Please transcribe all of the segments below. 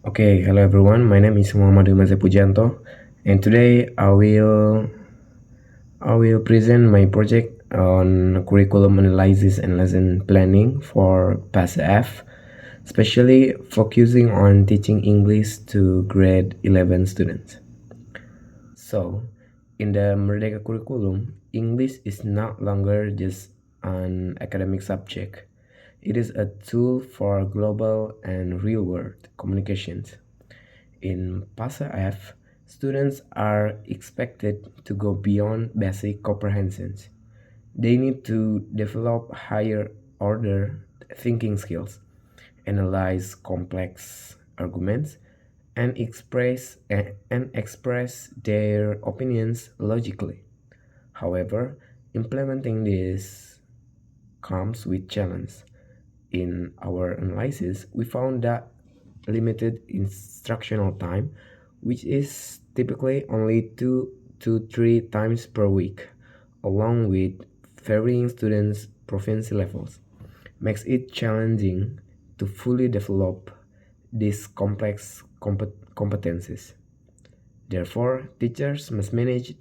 Okay, hello everyone. My name is Muhammad Maza Pujanto, and today I will present my project on curriculum analysis and lesson planning for PASF, especially focusing on teaching English to grade 11 students. So, in the Merdeka curriculum, English is no longer just an academic subject. It is a tool for global and real-world communications. In PASA F, students are expected to go beyond basic comprehensions. They need to develop higher order thinking skills, analyze complex arguments, and express their opinions logically. However, implementing this comes with challenge. In our analysis, we found that limited instructional time, which is typically only 2 to 3 times per week, along with varying students' proficiency levels, makes it challenging to fully develop these complex competencies. Therefore, teachers must manage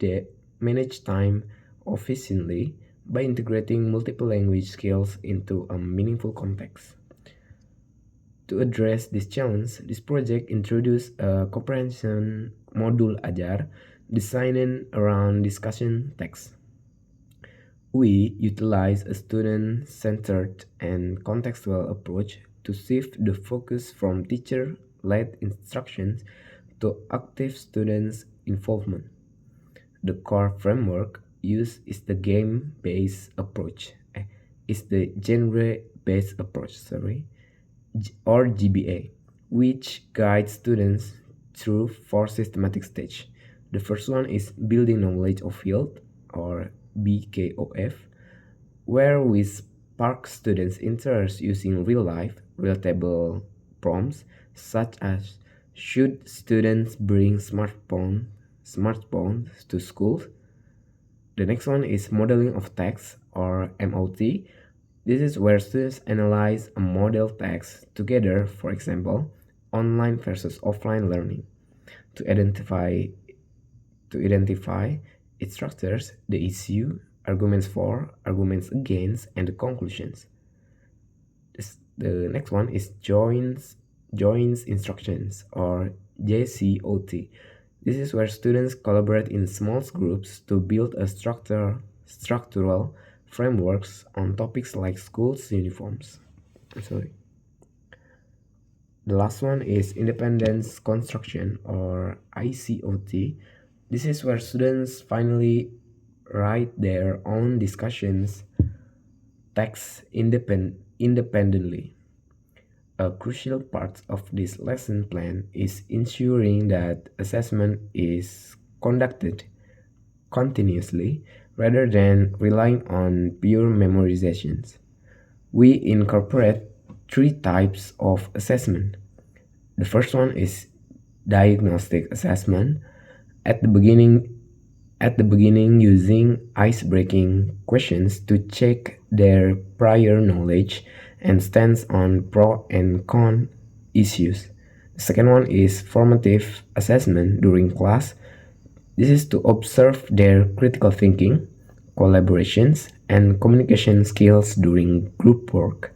time efficiently by integrating multiple language skills into a meaningful context. To address this challenge, this project introduced a comprehension module Ajar designed around discussion text. We utilize a student-centered and contextual approach to shift the focus from teacher-led instructions to active students' involvement. The core framework used is the genre-based approach, or GBA, which guides students through four systematic stages. The first one is building knowledge of field, or BKOF, where we spark students' interest using real-life, relatable prompts such as should students bring smartphones to school? The next one is modeling of text, or MOT. This is where students analyze a model text together, for example, online versus offline learning, to identify its structures, the issue, arguments for, arguments against, and the conclusions. The next one is joins instructions, or JCOT. This is where students collaborate in small groups to build a structural frameworks on topics like schools uniforms. Sorry. The last one is independence construction, or ICOT. This is where students finally write their own discussions text independently. A crucial part of this lesson plan is ensuring that assessment is conducted continuously rather than relying on pure memorizations. We incorporate three types of assessment. The first one is diagnostic assessment. At the beginning, using ice-breaking questions to check their prior knowledge and stance on pro and con issues. The second one is formative assessment during class. This is to observe their critical thinking, collaborations, and communication skills during group work.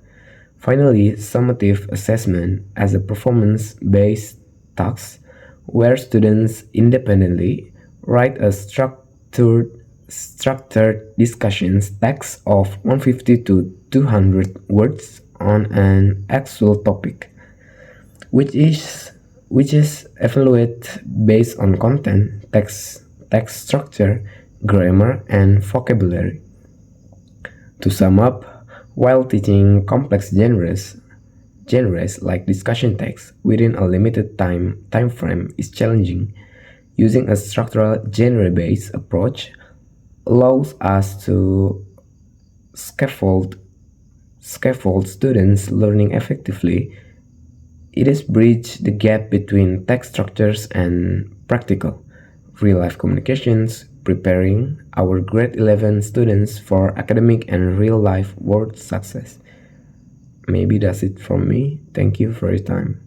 Finally, summative assessment as a performance-based task where students independently write a structured discussions text of 150 to 200 words on an actual topic, which is evaluated based on content, text structure, grammar, and vocabulary. To sum up, while teaching complex genres like discussion text within a limited time frame is challenging, using a structural genre-based approach allows us to scaffold students learning effectively. It is bridge the gap between text structures and practical real-life communications, preparing our grade 11 students for academic and real-life world success. Maybe that's it from me. Thank you for your time.